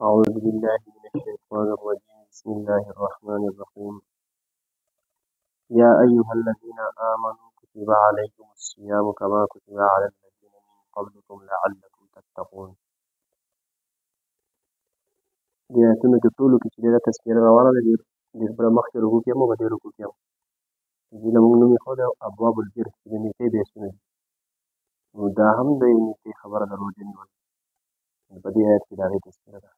أعوذ بالله من الشيطان الرجيم بسم الله الرحمن الرحيم يا أيها الذين آمنوا كتب عليكم الصيام كما كتب على الذين من قبلكم لعلكم تتقون دي آياتونو کې ټولو کې چې دا تذکره روانه ده د بل مخکې رکوع کې مو به رکوع کې دي له موږ نوم یې خو د ابواب البر چې د نیکۍ بحثونه دي نو دا هم د نیکۍ خبره ده روژه نیول په دې آیت کې د هغې تذکره ده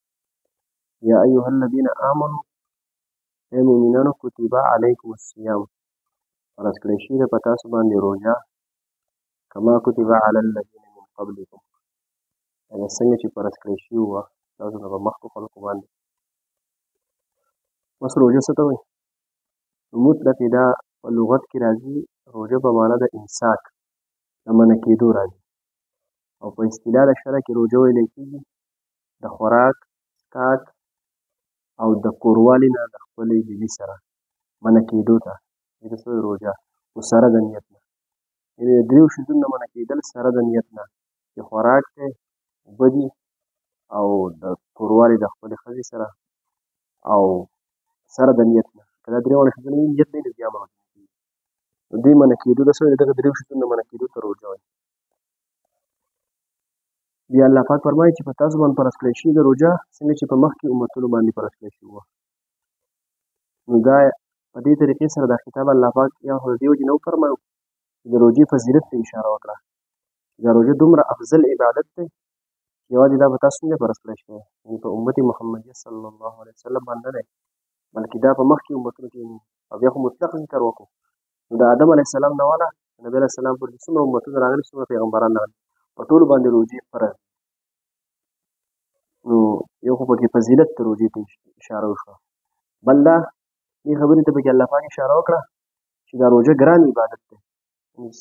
یا ایها الذین آمنوا ای مؤمنانو کتب علیکم الصیام فرض کړی شوي ده په تاسو باندې روژه کما کتب علی الذین من قبلکم هغه څنګه چې فرض کړی شوي وه تاسو نه په مخکو خلکو باندې بس روژه څه ته وایي مطلق دا په لغت کې راځي روژه په معنا د امساک د منع کېدو راځي او په اصطلاح د شرع کې روژه ویلی کېږي د خوراک څښاک او د کوروالي نه د خپلې بیبي سره منع کېدو ته دې ته روژه خو سره د نیت نه یعنې د دریو شیزونو نه منع کېدل سره د نیت نه چې خوراک دی اوبه دي او د کوروالي د خپلې ښځې سره او سره د نیت نه که دا درې واړه شیزونه وي نیت نه وي نو بیا منع کېږي نو دې منع کېدو ته څه وایي دغه دریو شیزونو نه منع کېدو ته روژه وایي بیا الله پاک فرمایي چې په تاسو باندې فرض کړی شوي د روژه څنګه چې په مخکې امتونو باندې فرض کړی شوي وه نو دا په دې طریقې سره دا خطاب الله پاک یا خو د دې وجې نه وفرمایو چې د روژې فضیلت ته اشاره وکړه چې دا روژه دومره افضل عبادت دی چې یوازې دا په تاسو څنګه فرض کړی شوی یعنې په امت محمدیه صلی الله علیه وسلم باندې نه دی بلکې دا په مخکې امتونو کې او بیا خو مطلق ذکر وکړو نو د آدم علیه السلام نه واله نبي علیه السلام پورې څومره امتونه راغلي څومره پیغمبران راغلي په ټولو باندې روژې فرض نو یو خو پکې فضیلت د روژې ته اشاره وشوه بل دا دې خبرې ته پکې الله پاک اشاره وکړه چې دا روژه ګران عبادت دی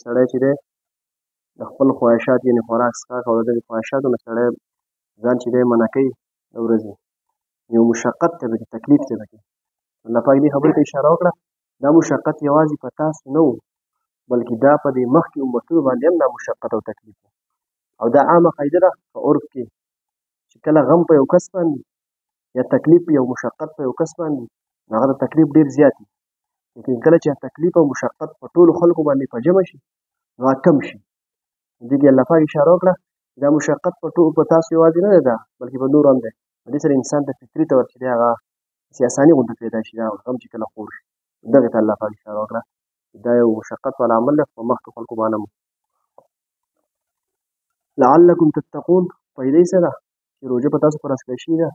سړی چې دی د خپل خواهشات یعنې خوراک څښاک او د دغې خواهشاتو نه سړی ځان چې دی منع کوي د ورځې یو مشقت دی پکې تکلیف دی پکې الله پاک دې خبرې ته اشاره وکړه دا مشقت یوازې په تاسو نه و بلکې دا په دې مخکې امتونو باندې هم دا مشقت او تکلیف و او دا عامه قاعده ده په عرف کې چې کله غم په یو کس باندې یا تکلیف یو مشقت په یو کس باندې نو هغه د تکلیف ډېر زیات وي لیکن کله چې تکلیف او مشقت په ټولو خلکو باندې په جمع شي نو هغه کم شي دې کې الله پاک اشاره وکړه دا مشقت په تاسو یوازې نه ده بلکې په نورو هم دی په دې سره انسان ته فطري طور چې دی هغه چې اساني غوندې پیدا شي دا غم چې کله خور شي دغې ته الله پاک اشاره وکړه دا یو مشقت والا عمل دی په مخکې خلکو باندې لعلکم تتقون فایده یې څه ده چې روژه په تاسو فرض کړی شوې ده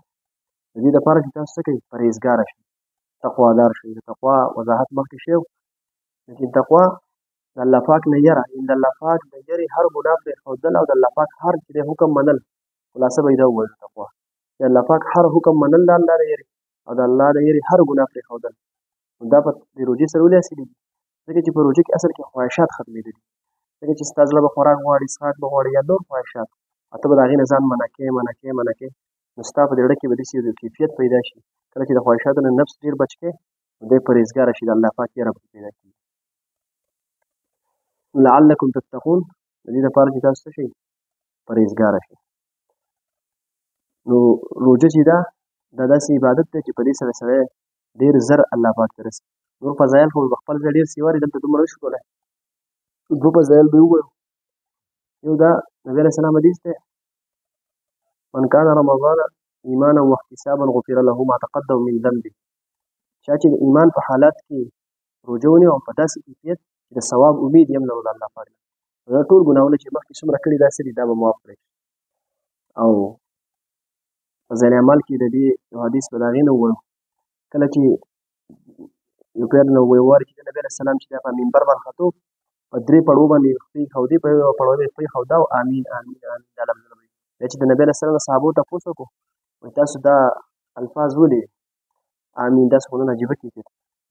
د دې دپاره چې تاسو څه کوئ پرهېزګاره شئ تقوادار شئ د تقوا وضاحت مخکې شوی لیکن تقوا د الله پاک نه یره د الله پاک د یرې هر ګناه پرېښودل او د الله پاک هر چې دی حکم منل خلاصه به یې دا وویل تقوا چې الله پاک هر حکم منل د الله د یرې او د الله د یرې هر ګناه پرېښودل نو دا په د روژې سره ولې حاصلېږي ځکه چې په روژه کې اصل کې خواهشات ختمېدلي ځکه چې ستا زړه به خوراک غواړي څښاک به غواړي یا نور خواهشات او ته به د هغې نه ځان منع کوې نو ستا په زړه کې به داسې یو کیفیت پیدا شي کله چې د خواهشاتو نه نفس ډېر بچ کړې نو دی پرهېزګاره شي د الله پاک یره پکې پیدا کېږي لعلکم تتقون د دې دپاره چې تاسو څه شئ پرهېزګاره شئ نو روژه چې دا داسې عبادت دی چې په دې سره سړی ډېر زر الله پاک ته رسي نور فضایل خو به خپل ځای ډېر سیواري دلته دومره نه شو کولی دوه فضایل به ووایو یو دا نبي علیه السلام حدیث دی من کان رمضان ایمانا واحتسابا غفر له ما تقدم من ذنبه چا چې د ایمان په حالت کې روژه ونیو او په داسې کیفیت چې د ثواب امید یې هم لرو د الله پاک نه دا ټول ګناهونه چې مخکې څومره کړي دا څه دي دا به معاف کړی او فضایل اعمال کې د دې یو حدیث به د هغې نه ووایو کله چې یو پیر نه ووایي چې د نبي علیه السلام چې دی په منبر باندې ختو په درې پړو باندې خپې ښودې په یو پړو باندې خپې ښوده او امین امین امین دا لفظونه به بیا چې د نبي علیه السلام د صحابو تپوس وکړو وایي تاسو دا الفاظ ولې امین داسې خو نن عجیبه کیفیت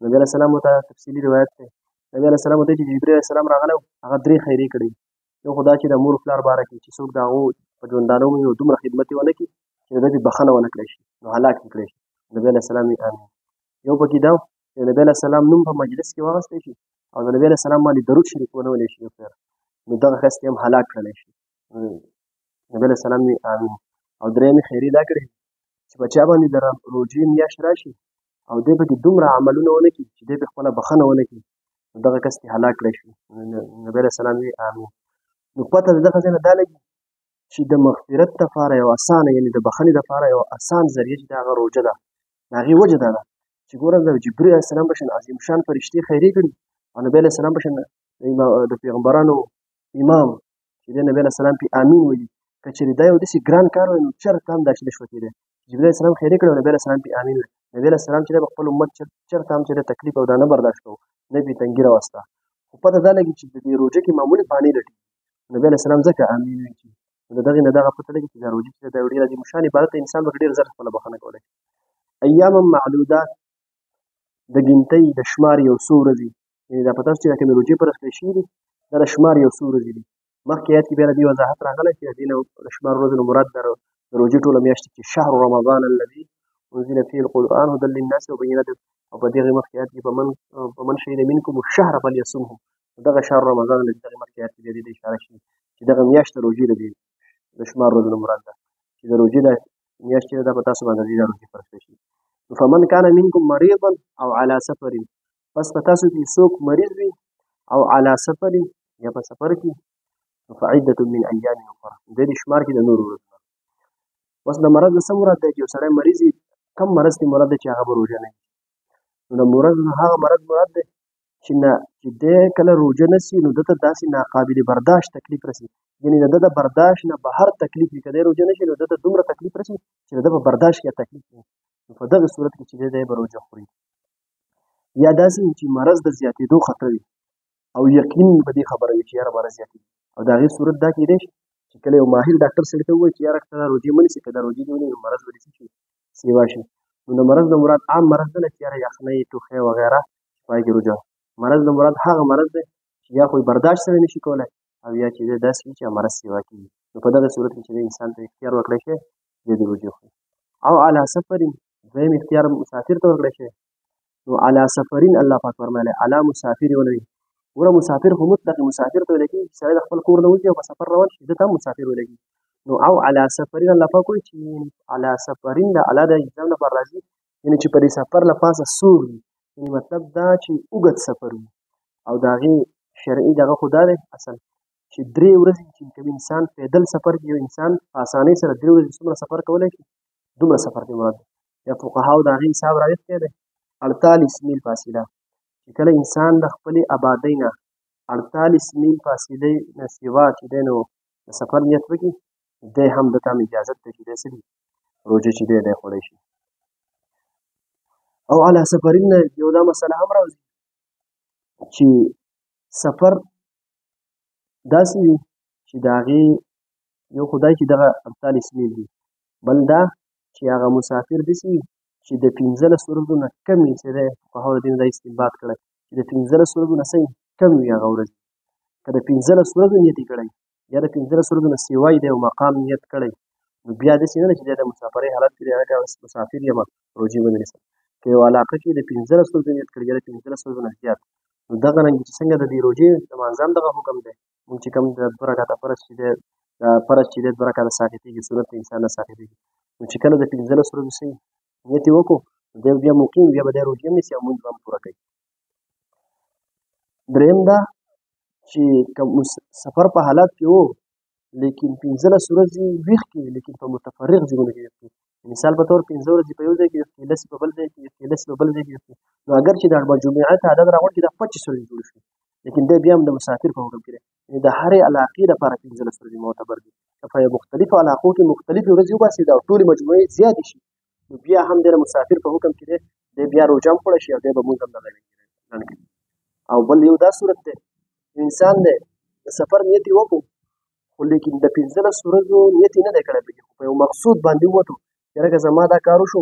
نبي علیه السلام ورته تفصیلي روایت دی نبي علیه السلام ورته چې جبرایل علیه السلام راغلی و هغه درې خیرې کړي یو خو دا چې د مور پلار باره کې چې څوک د هغو په ژوندانه ومومي او دومره خدمت یې ونه کړي چې د ده پې بښنه ونه کړی شي نو هلاک یې کړی شي نبي علیه السلام یې امین یو پکې دا چې د نبي علیه السلام نوم په مجلس کې واخیستی شي او د نبي علیه السلام باندې درود شریف ونه ویلی شي یو پیر نو دغه کس هم هلاک کړلی شي نبي علیه السلام یې امین او درېیمې خیرې دا کړې چې چې په چا باندې د روژې میاشت راشي او دی پکې دومره عملونه ونه کړي چې دی پې خپله بخښنه ونه کړي نو دغه کس دې هلاک کړی شي. نبي علیه السلام وی آمین. نو پته د دغه ځای نه دا لګي چې د مغفرت دپاره یو اسانه یعنې د بخښنې دپاره یو اسان ذریعه چې د هغه روژه ده د هغې وجه دا ده چې ګوره د جبرئیل علیه السلام په شان عظیم شان فرشتې خیرې کړي او نبي علیه السلام په شان د پیغمبرانو امام چې دی نبي علیه السلام پې آمین ویلي که چېرې دا یو داسې ګران کار وی نو چېرته هم دا چې نشوه کېدی جبرئیل علیه السلام خیرې کړی او نبي علیه السلام پې آمین ویل نبي علیه السلام چې دی به خپل امت چېرته هم چې دی تکلیف او دا نه برداشت کوو نه پې تنګي راوسته خو پته دا لګي چې د دې روژه کې معمولي بانې لټي نبي علیه السلام ځکه آمین وایي چې نو د دغې نه دغه پته لګي چې دا روژه چې دا یو ډېر عظیم شان عبادت دی انسان به ډېر زر خپله بخښنه کولی شي. ایاما معدودات د ګنتۍ د شمار یو څو ورځې یعنې دا په تاسو چې دا کومې روژې فرض کړی شوي دي دا د شمار یو څو ورځې دي مخکې آیات کې بیا د دې وضاحت راغلی چې د دې نه د شمار ورځو نه مراد د روژې ټوله میاشت چې شهر رمضان الذي انزل فيه القرآن هدى للناس وبينات او په دغې مخکې آیات کې فمن شهد منکم الشهر فلیصمه دغه شهر رمضان الذي دغې مخکې آیات کې بیا دې ته اشاره شوي چې دغه میاشت د روژې د شمار ورځو نه مراد ده چې د روژې د میاشت چې دا په تاسو باندې دا روژې فرض کړی شي. فمن كان منكم مريضا او على سفر پس په تاسو کې څوک مریض وي او على سفر یا په سفر کې فعدة من ایام اخرى د دې شمار کې د نورو ورځو نه. اوس د مرض نه څه مراد دی چې یو سړی مریض وي کم مرض دی مراد دی چې هغه به روژه نه وي نو د مرض نه هغه مرض مراد دی چې نه چې دی کله روژه نه سي نو ده ته داسې ناقابل برداشت تکلیف رسي یعنې د ده د برداشت نه بهر تکلیف وي که دی روژه نه شي نو ده ته دومره تکلیف رسي چې د ده په برداشت کې تکلیف وي نو په دغه صورت کې چې دی به روژه خوري. یا داسې چې مرض د زیاتېدو خطر وي او یقین په دې خبره وي چې یاره مرض زیاتېږي او د هغې صورت دا کېدی شي چې کله یو ماهر ډاکټر سړي ته ووایي چې یاره که ته دا روژې مه نیسې که دا روژې دې ونیې نو مرض به دې څه شي سیوا شي. نو د مرض نه مراد عام مرض نه دی چې یاره یخنۍ ټوخی وغیره چې په هغې کې روژه مرض نه مراد هغه مرض دی چې یا خو برداشت سره نشي کولی او یا چې دی داسې وي چې مرض سیوا کېږي نو په دغه صورت کې چې انسان ته اختیار ورکړی شي دی د روژې خوري. او علی سفر دویم اختیار مسافر ته ورکړی شوی نو علی سفرین الله پاک فرمایلی علی مسافر ونه وي وره مسافر خو مطلق مسافر ته ویل کېږي چې سړی د خپل کور نه وځي او په سفر روان شي ده ته هم مسافر ویل کېږي نو او علی سفرین الله پاک وایي چې علی سفرین د علی د اجزام لپاره راځي یعنې چې په دې سفر له پاسه سور وي یعنې مطلب دا چې اوږد سفر وي او د هغې شرعي دغه خو دا دی اصل چې 3 ورځې چې کوم انسان پیدل سفر کوي یو انسان په اسانۍ سره 3 ورځې څومره سفر کولی شي دومره سفر دی مراد یا فقهاو د هغې حساب راویښ کړی دی 48 میل فاصله چې کله انسان د خپلې آبادۍ نه 48 میل فاصلې نه سوا چې دی نو د سفر نیت وکړي دی هم دته هم اجازت دی چې دی څه دي روژه چې دی خوړی شي. او علی سفرین نه یو دا مسله هم راوځي چې سفر داسې وي چې د هغې یو خدای چې دغه 48 میل دي بل دا چې هغه مسافر داسې وي چې د 15 ورځو نه کم وي چې دی فقهاو د دې نه دا استنباط کړی چې د 15 ورځو نه څه کم وي هغه ورځې که د 15 ورځو نیت یې کړی یا د 15 ورځو نه سوا یې دی او مقام نیت کړی نو بیا داسې نه ده چې دی د مسافرۍ حالت کې دی هغه مسافر یم روژې به نه نیسم که یو علاقه کې د 15 ورځو نیت کړی یا د 15 ورځو نه زیات نو دغه رنګ چې څنګه د دې روژې د مانځه هم دغه حکم دی مونږ چې کوم د 2 رکعته فرض چې دی فرض چې دی 2 رکعته ساقطېږي سنت د انسان نه ساقطېږي نو چې کله د 15 ورځو څه نیت یې وکړو دی بیا مقیم بیا به دی روژې هم نیسي او مونځ به هم پوره کوي. دریم دا چې سفر په حالت کې و لیکن 15 ورځې ویښ کې لیکن په متفرق ځایونو کې ویښ کې مثال په طور 15 ورځې په یو ځای کې ویښ کې 10 په بل ځای کې ویښ کې 10 په بل ځای کې ویښ کې نو اگر چې د مجموعه تعداد راغونډ کې دا 25 ورځې جوړ شي لیکن دی بیا هم د مسافر په حکم کې دی یعنې د هرې علاقې لپاره 15 ورځې معتبر دي که په مختلفو علاقو کې مختلفې ورځې وباسي دا ټولې مجموعې زیاتې شي نو بیا هم دی د مسافر په حکم کې دی دی بیا روژه هم خوړی شي او دی به مونځ هم دغه کوي. او بل یو دا صورت دی انسان دی د سفر نیت یې وکړو خو لیکن د 15 ورځو نیت یې نه دی کړی پکې خو په یو مقصود باندې ووتو یاره که زما دا کار وشو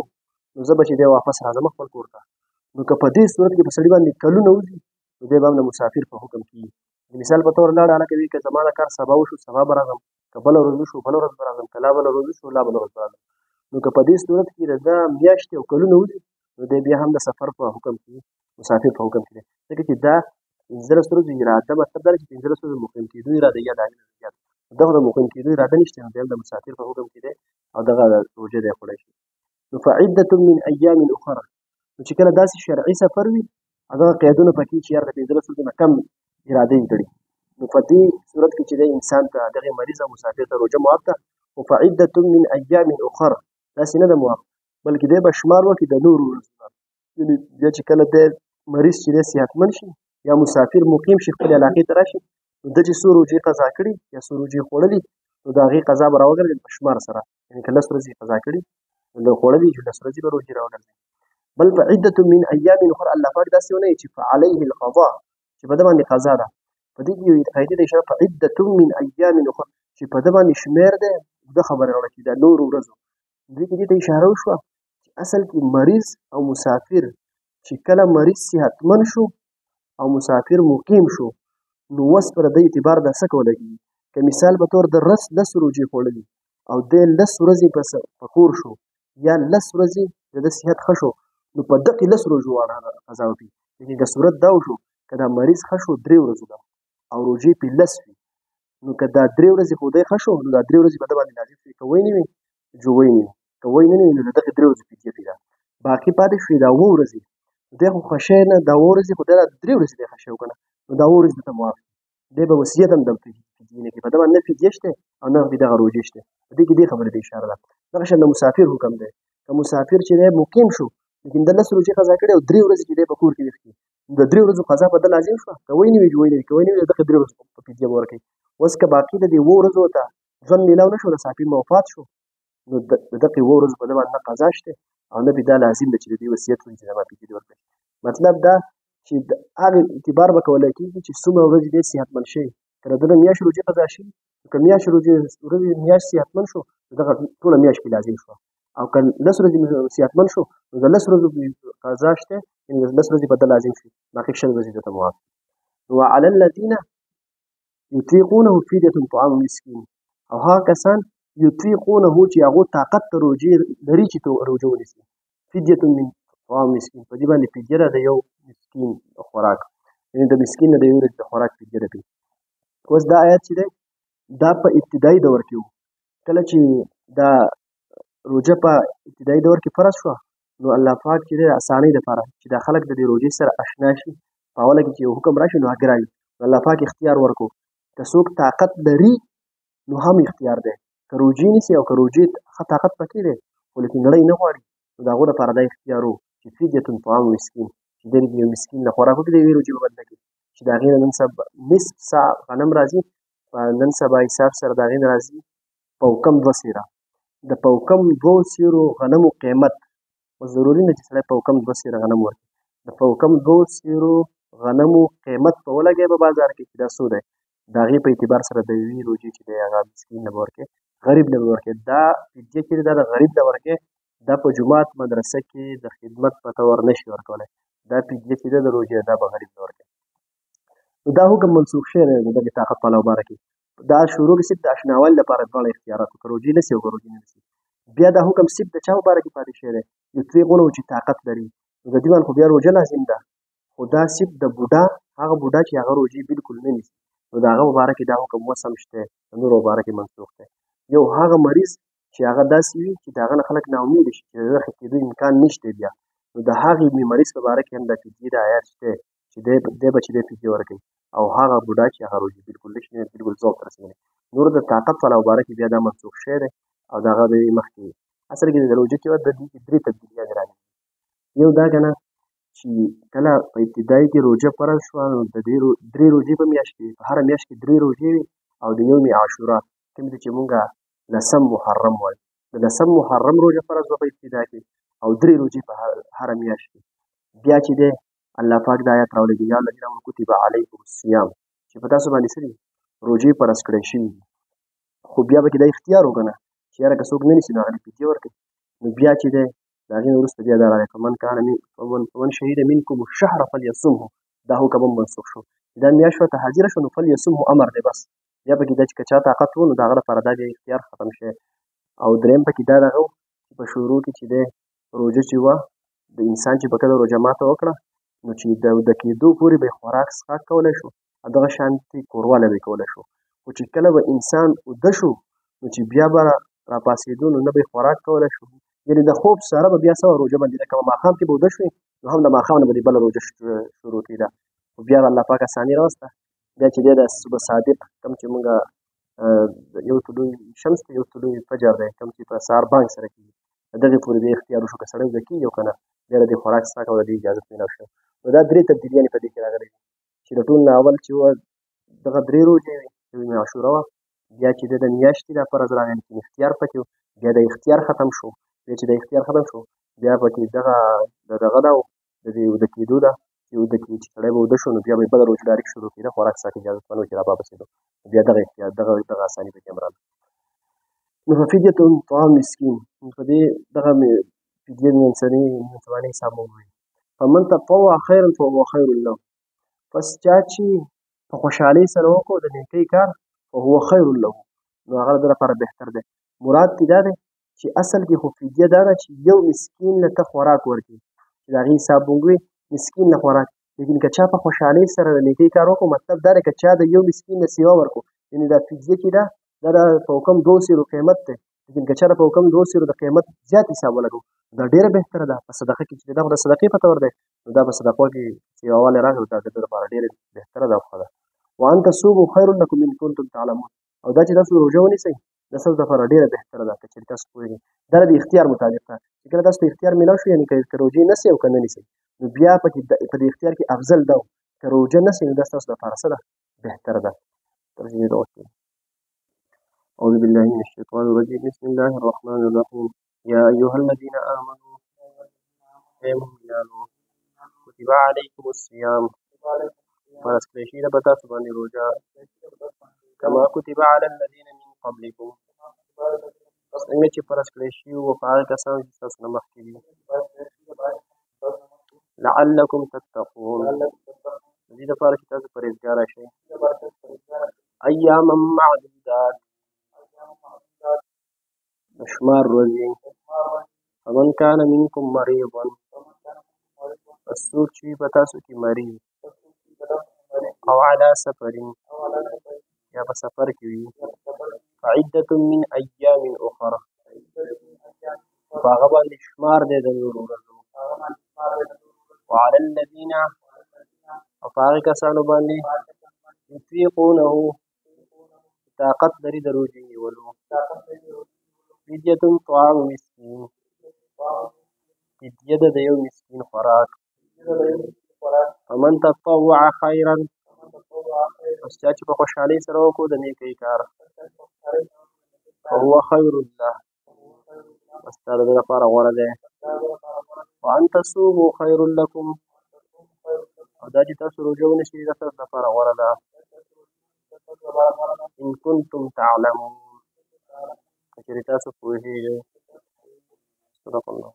نو زه به چې دی واپس راځم خپل کور ته نو که په دې صورت کې په سړي باندې کلونه وځي نو دی به هم د مسافر په حکم کېږي مثال په طور لاړ هلکه وي که زما دا کار سبا وشو سبا به راځم که بله ورځ وشو بله ورځ به راځم که لا بله ورځ وشو لا بله ورځ به راځم نو که په دې صورت کې د ده میاشتې او کلونه وځي نو دی بیا هم د سفر په حکم کې مسافر په حکم کې دی ځکه چې دا 15 ورځو اراده مطلب دا چې 15 ورځو مقیم کېدو اراده یا د هغې نه زیات دغه د مقیم کېدو اراده نشته نو دی هم د مسافر په حکم کې دی او دغه روژه دی خوړی شي. نو فعدة من ایام اخرى نو چې کله داسې شرعي سفر وي هغه قیدونه پکې چې یاره د 15 ورځو نه کم اراده یې کړي نو په دې صورت کې چې د انسان ته دغه مریض او مسافر ته روژه معاف ده او فعدة من ایام اخرى داسې نه ده معاف بلکې دی به شمار وکړي د نورو ورځو نه یعنې بیا چې کله د مریض چې دی صحتمند شي یا مسافر مقیم شي خپلې علاقې ته راشي نو ده چې څو روژې قضا کړي یا څو روژې خوړلي نو د هغې قضا به راوګرځي په شمار سره یعنې که 10 ورځې قضا کړي نو خوړلي چې 10 ورځې به روژې راوګرځي بل فعدة من ایام اخرى الله پاک داسې ونه چې فعليه القضاء چې په ده باندې قضا ده په دې کې یو قاعدې د اشاره فعدة من ایام اخرى چې په ده باندې شمېر دی اوږده خبره راوړه چې د نورو ورځو دې کې دې ته اشاره وشوه چې اصل کې مریض او مسافر چې کله مریض صحتمند شو او مسافر مقیم شو نو اوس پر د اعتبار د څه کولی کېږي که مثال په طور د 10 روژې خوړلي او دی 10 ورځې په کور شو یا 10 ورځې د ده صحت ښه شو نو په دقې 10 روژو قضا وکړي یعنې د صورت دا وشو که دا مریض ښه شو 3 ورځو ده او روژې پرې 10 وي نو که دا 3 ورځې خو دی ښه شو نو دا 3 ورځې په ده باندې لازم شوي که وینې وي جو وینې وي که وینې نه وي نو د دغې 3 ورځې فدیه پرې ده باقي پاتې شوې دا 7 ورځې دی خو ښه شی نه دا 7 ورځې خو دی دا 3 ورځې دی ښه شی که نه نو دا 7 ورځې درته معاف دی به وصیت هم د فدیې نه کوي په ده باندې نه فدیه شته او نه دغه روژې شته په دې کې دې خبرې ته اشاره ده دغه شان د مسافر حکم دی که مسافر چې دی مقیم شو لیکن د 10 روژې قضا کړې او 3 ورځې چې دی په کور کې ویښ کړي د 3 ورځو قضا په ده لازم شوه که وینې وي وینې وي که وینې وي د دغه 3 ورځو په فدیه به ورکوي اوس که باقي د دې 7 ورځو ته ژوند میلاو نه شو د مسافر وفات شو نو د دغې 7 ورځو په ده باندې نه قضا شته او نه پرې دا لازم ده چې د دې وصیت وکړي چې زما فدیه دې ورکړي مطلب دا چې د هغې اعتبار به کولی کېږي چې څومره ورځې دی صحتمند شوي که د ده د میاشتې روژې قضا شوي که میاشت ورځې میاشت صحتمند شو دغه ټوله میاشت پرې لازم شوه او که 10 ورځې صحتمند شو نو د 10 ورځو قضا شته یعنې 10 ورځې به ده لازم شي باقي 100 ورځې درته معاف وعلى الذین یطیقونه فدیة طعام مسکین او هغه کسان یطیقونه چې هغو طاقت د روژې لري چې روژه ونیسي فدیة من طعام مسکین په دې باندې فدیه ده د یو مسکین خوراک یعنې د مسکین نه د یوې ورځې د خوراک فدیه ده اوس دا آیت چې دی دا په ابتدایي دور کې و کله چې دا روژه په ابتدایي دور کې فرض شوه نو الله پاک چې دی اسانۍ دپاره چې دا خلک د دې روژې سره اشنا شي په اوله کې چې یو حکم راشي نو هغه رایي الله پاک اختیار ورکړو که څوک طاقت لري نو هم اختیار دی که روژې نیسي او که روژې ښه طاقت پکې دی خو لیکن نړۍ نه غواړي نو د هغو دپاره دا اختیار و چې فدیة طعام مسکین چې دی یو مسکین نه خوراک وکړي د یوې روژې په بدله کې چې د هغې نه نن سبا نصف ساع غنم راځي په نن سبا حساب سره د هغې نه راځي پوکم 2 سیره د پوکم 2 سیرو غنمو قیمت اوس ضروري نه چې سړی پوکم 2 سیره غنم ورکړي د پوکم 2 سیرو غنمو قیمت په ولګوي په بازار کې چې دا څو دی د هغې په اعتبار سره د یوې روژې چې دی هغه مسکین نه به ورکوي غریب نه به ورکوي دا فدیه چې دا د غریب نه ورکوي دا په جومات مدرسه کې د خدمت په طور نه شي ورکولی دا فدیه چې ده د روژې دا به غریب نه ورکوي نو دا حکم منسوخ شوی دی د دغې طاقت والا باره کې دا شروع صرف د اشناوالي لپاره دواړه اختیارات که روژې نسي او که روژې نه نیسي بیا دا حکم صرف د چا په باره کې پاتې شوی دی یطیقونه چې طاقت لري نو د دې باندې خو بیا روژه لازم ده خو دا صرف د بوډا هغه بوډا چې هغه روژې بالکل نه نیسي نو د هغه په باره کې دا حکم اوس هم شته د نورو په باره کې منسوخ دی یو هغه مریض چې هغه داسې وي چې د هغه نه خلک ناامیده شي چې د هغه ښه کېدو امکان نشته بیا نو د هغې مریض په باره کې هم د فدیې د آیات شته چې دی به چې دی فدیه ورکوي او هغه بوډا چې هغه روژې بالکل نشي بالکل ذوق ته رسېدلی نور د طاقت والا باره کې بیا دا منسوخ شوی دی او د هغه د مخکې اصل کې د روژې چې د دې کې 3 تبدیلیات راغلي یو دا که نه چې کله په ابتدایي کې روژه فرض شوه نو د دې 3 روژې په میاشت کې په هره میاشت کې 3 روژې وي او د یوم عاشورا کوم دی چې مونږ 10 محرم وایو د 10 محرم روژه فرض وه په ابتدا کې او 3 روژې په هره میاشت کې بیا چې دی الله پاک دا آیات راولېږي یا الذین آمنوا کتب علیکم الصیام چې په تاسو باندې څه دي روژې فرض کړی شوي دي خو بیا به کې دا اختیار وکړه چې یاره که څوک نه نیسي نو هغه فدیه ورکوي نو بیا چې دی د هغې نه وروسته بیا دا راغی فمن شهید منکم الشهر فلیصمه دا حکم هم منسوخ شو دا میاشت ورته حاضره شوه نو فلیصمه امر دی بس بیا پکې دا چې که چا طاقت و نو د هغه لپاره دا بیا اختیار ختم شوی او درېیم پکې دا دغه و چې په شروع کې چې دی روژه چې وه د انسان چې به کله روژه ماته وکړه نو چې د کېدو پورې به یې خوراک څښاک کولی شو او دغه شانتې کوروالی به یې کولی شو خو چې کله به انسان اوده شو نو چې بیا به راپاڅېدو نو نه به یې خوراک کولی شو یعنې د خوب سره به بیا سوه روژه بندېده. که ماښام کې به اوده شوې نو هم د ماښام نه به دې بله روژه شروع کېده. خو بیا به الله پاک اساني راوسته. بیا چې دی د صبح صادق کوم چې مونږ یو طلوع شمس دی، یو طلوع فجر دی، کوم چې په سهار بانک سره کېږي، د دغې پورې دې اختیار وشو که سړی ویده کېږي او که نه بیا د دې خوراک څښاک او د دې اجازت میلاو شوی. نو دا درې تبدیلیانې په دې کې راغلي دي چې د ټول نه اول چې وه دغه درې روژې وې، یو یې عاشوره وه، بیا چې د میاشتې دا فرض راغی چې اختیار پکې و، بیا د اختیار ختم شو، بیا چې د اختیار ختم شو بیا پکې دغه ده د دې اوده کېدو ده چې اوده کېږي چې سړی به اوده شو نو بیا به یې بله روژه ډایرکټ شروع کېده، خوراک څښاک اجازتمند و چې را پاپسېدو، بیا دغه اختیار دغه اساني پکې هم راغله. نو ففدیة طعام مسکین، په دې دغه فدیې د منصبانې حساب مو ووایي. فمن تطوع خیرا فهو خیر له، پس چا چې په خوشحالۍ سره وکړو د نیکۍ کار فهو خیر له نو هغه د ده لپاره بهتر دی. مراد دې دا دی چې اصل کې خو فدیه دا ده چې یو مسکین له ته خوراک ورکړي، چې د هغې حساب مونږ وي مسکین له خوراک. لیکن که چا په خوشحالۍ سره د نیکۍ کار وکړو مطلب دا دی که چا د یو مسکین نه سیوا ورکړو، یعنې دا فدیه چې ده دا په حکم 2 سیرو قیمت دی، لیکن که چا په حکم 2 سیرو د قیمت زیات حساب ولګو دا ډېره بهتره ده. په صدقه کې چې دا خو د صدقې په طور دی نو دا په صدقو کې سیواوالی راغی دا د ده لپاره ډېره بهتره ده او ښه ده. وان تصوموا خیر لکم ان کنتم تعلمون، او دا چې تاسو روژه ونیسئ دا ستاسو لپاره ډېره بهتره ده که چېرې تاسو پوهېږئ. دا د اختیار مطابق ده چې کله تاسو ته اختیار میلاو شي، یعنې که روژې نسئ او که نه نیسئ نو بیا پکې په دې اختیار کې افضل ده که روژه نسئ نو دا ستاسو لپاره څه ده بهتره ده. ترجمې دغه وکړئ. أعوذ بالله من الشيطان الرجيم بسم الله الرحمن الرحيم يا أيها الذين آمنوا كتب عليكم الصيام فرض کړی شوي ده په تاسو باندې روژه کما کتب على الذين من قبلكم څنګه چې فرض کړی شوي وو په هغه کسانو چې ستاسو نه مخکې دي لعلکم تتقون د دې لپاره چې تاسو پرهېزګاره شئ ایاما معدودات شمار ورځې فمن کان منکم مریضا پس څوک چې وي په تاسو کې مریض او علی سفر یا په سفر کې وي فعدة من ایام اخر په هغه باندې شمار دی د نورو ورځو وعلى الذین او په هغې کسانو باندې یطیقونه طاقت لري د روژې نیولو فدیة طعام مسکین فدیه ده د یو مسکین خوراک فمن تطوع خیرا پس چا چې په خوشحالۍ سره وکړو د نیکۍ کار فهو خیر له پس دا د ده لپاره غوره دی وان تصوموا خیر لکم او دا چې تاسو روژه ونیسئ دا ستاسو لپاره غوره ده ان کنتم تعلمون که چېرې تاسو پوهېږئ صدق الله